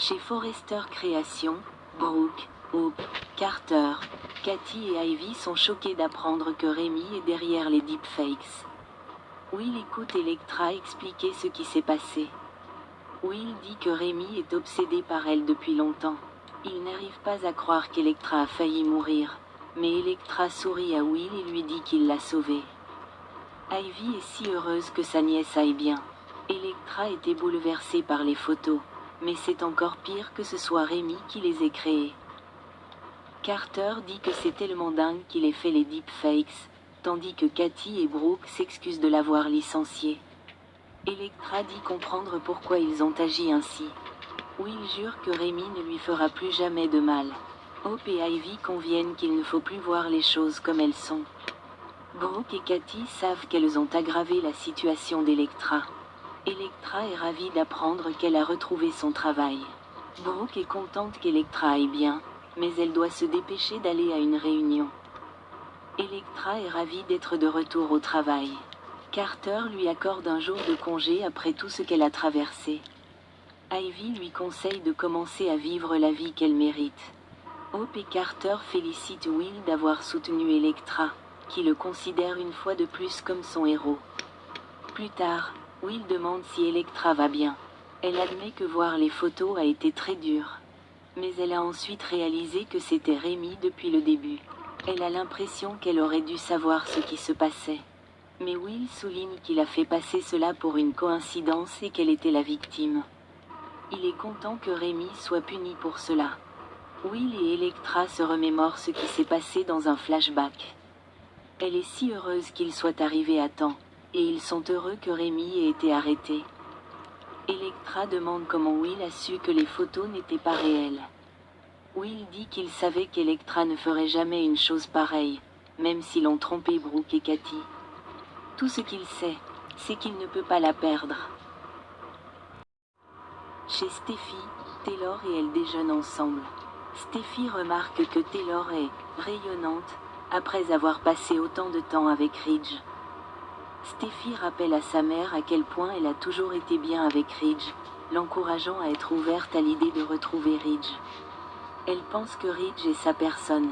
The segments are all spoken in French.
Chez Forrester Création, Brooke, Hope, Carter, Cathy et Ivy sont choqués d'apprendre que Rémi est derrière les deepfakes. Will écoute Elektra expliquer ce qui s'est passé. Will dit que Rémi est obsédé par elle depuis longtemps. Il n'arrive pas à croire qu'Elektra a failli mourir, mais Elektra sourit à Will et lui dit qu'il l'a sauvée. Ivy est si heureuse que sa nièce aille bien. Elektra était bouleversée par les photos, mais c'est encore pire que ce soit Rémi qui les ait créées. Carter dit que c'est tellement dingue qu'il ait fait les deepfakes, tandis que Cathy et Brooke s'excusent de l'avoir licencié. Elektra dit comprendre pourquoi ils ont agi ainsi. Will jure que Rémi ne lui fera plus jamais de mal. Hope et Ivy conviennent qu'il ne faut plus voir les choses comme elles sont. Brooke et Cathy savent qu'elles ont aggravé la situation d'Elektra. Elektra est ravie d'apprendre qu'elle a retrouvé son travail. Brooke est contente qu'Elektra aille bien, mais elle doit se dépêcher d'aller à une réunion. Elektra est ravie d'être de retour au travail. Carter lui accorde un jour de congé après tout ce qu'elle a traversé. Ivy lui conseille de commencer à vivre la vie qu'elle mérite. Hope et Carter félicitent Will d'avoir soutenu Elektra, qui le considère une fois de plus comme son héros. Plus tard, Will demande si Elektra va bien. Elle admet que voir les photos a été très dur. Mais elle a ensuite réalisé que c'était Rémi depuis le début. Elle a l'impression qu'elle aurait dû savoir ce qui se passait. Mais Will souligne qu'il a fait passer cela pour une coïncidence et qu'elle était la victime. Il est content que Rémi soit puni pour cela. Will et Elektra se remémorent ce qui s'est passé dans un flashback. Elle est si heureuse qu'il soit arrivé à temps, et ils sont heureux que Rémi ait été arrêté. Elektra demande comment Will a su que les photos n'étaient pas réelles. Will dit qu'il savait qu'Elektra ne ferait jamais une chose pareille, même s'ils ont trompé Brooke et Cathy. Tout ce qu'il sait, c'est qu'il ne peut pas la perdre. Chez Steffi, Taylor et elle déjeunent ensemble. Steffi remarque que Taylor est rayonnante, après avoir passé autant de temps avec Ridge. Steffi rappelle à sa mère à quel point elle a toujours été bien avec Ridge, l'encourageant à être ouverte à l'idée de retrouver Ridge. Elle pense que Ridge est sa personne.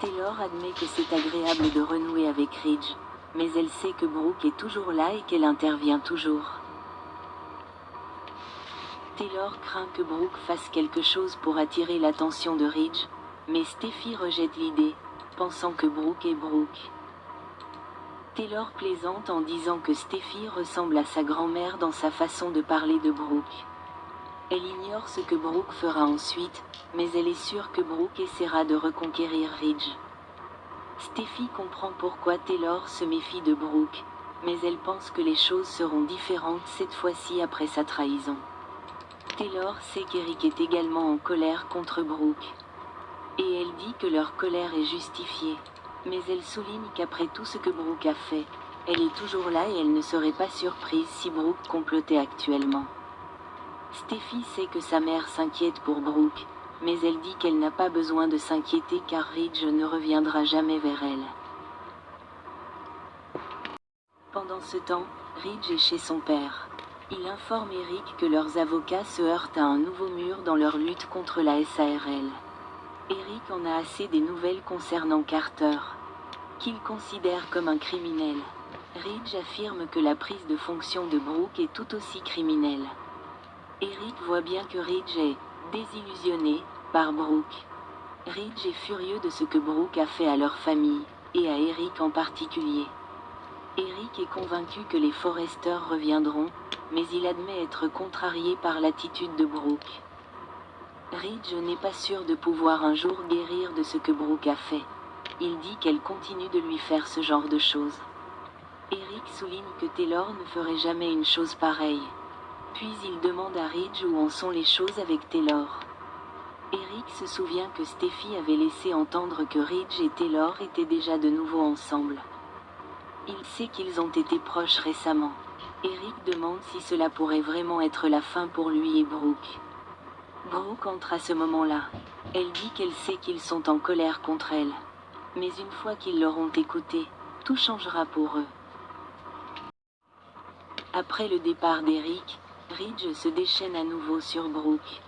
Taylor admet que c'est agréable de renouer avec Ridge, mais elle sait que Brooke est toujours là et qu'elle intervient toujours. Taylor craint que Brooke fasse quelque chose pour attirer l'attention de Ridge, mais Steffi rejette l'idée, pensant que Brooke est Brooke. Taylor plaisante en disant que Steffi ressemble à sa grand-mère dans sa façon de parler de Brooke. Elle ignore ce que Brooke fera ensuite, mais elle est sûre que Brooke essaiera de reconquérir Ridge. Steffi comprend pourquoi Taylor se méfie de Brooke, mais elle pense que les choses seront différentes cette fois-ci après sa trahison. Taylor sait qu'Eric est également en colère contre Brooke. Et elle dit que leur colère est justifiée. Mais elle souligne qu'après tout ce que Brooke a fait, elle est toujours là et elle ne serait pas surprise si Brooke complotait actuellement. Steffi sait que sa mère s'inquiète pour Brooke, mais elle dit qu'elle n'a pas besoin de s'inquiéter car Ridge ne reviendra jamais vers elle. Pendant ce temps, Ridge est chez son père. Il informe Eric que leurs avocats se heurtent à un nouveau mur dans leur lutte contre la SARL. Eric en a assez des nouvelles concernant Carter, qu'il considère comme un criminel. Ridge affirme que la prise de fonction de Brooke est tout aussi criminelle. Eric voit bien que Ridge est désillusionné par Brooke. Ridge est furieux de ce que Brooke a fait à leur famille, et à Eric en particulier. Eric est convaincu que les Forrester reviendront, mais il admet être contrarié par l'attitude de Brooke. Ridge n'est pas sûr de pouvoir un jour guérir de ce que Brooke a fait. Il dit qu'elle continue de lui faire ce genre de choses. Eric souligne que Taylor ne ferait jamais une chose pareille. Puis il demande à Ridge où en sont les choses avec Taylor. Eric se souvient que Steffi avait laissé entendre que Ridge et Taylor étaient déjà de nouveau ensemble. Il sait qu'ils ont été proches récemment. Eric demande si cela pourrait vraiment être la fin pour lui et Brooke. Brooke entre à ce moment-là. Elle dit qu'elle sait qu'ils sont en colère contre elle. Mais une fois qu'ils l'auront écouté, tout changera pour eux. Après le départ d'Eric, Ridge se déchaîne à nouveau sur Brooke.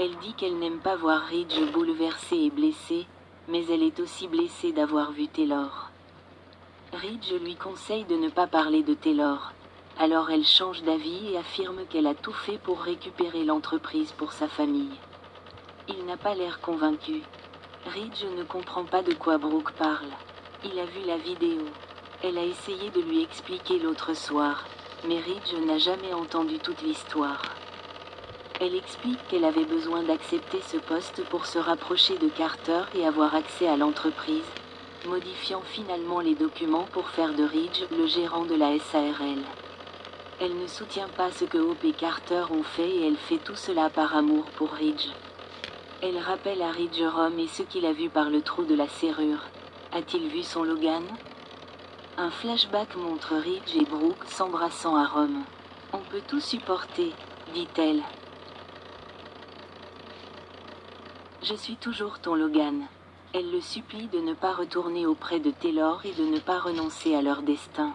Elle dit qu'elle n'aime pas voir Ridge bouleversé et blessé, mais elle est aussi blessée d'avoir vu Taylor. Ridge lui conseille de ne pas parler de Taylor. Alors elle change d'avis et affirme qu'elle a tout fait pour récupérer l'entreprise pour sa famille. Il n'a pas l'air convaincu. Ridge ne comprend pas de quoi Brooke parle. Il a vu la vidéo. Elle a essayé de lui expliquer l'autre soir, mais Ridge n'a jamais entendu toute l'histoire. Elle explique qu'elle avait besoin d'accepter ce poste pour se rapprocher de Carter et avoir accès à l'entreprise, modifiant finalement les documents pour faire de Ridge le gérant de la SARL. Elle ne soutient pas ce que Hope et Carter ont fait et elle fait tout cela par amour pour Ridge. Elle rappelle à Ridge Rome et ce qu'il a vu par le trou de la serrure. A-t-il vu son Logan? Un flashback montre Ridge et Brooke s'embrassant à Rome. On peut tout supporter, dit-elle. Je suis toujours ton Logan. Elle le supplie de ne pas retourner auprès de Taylor et de ne pas renoncer à leur destin.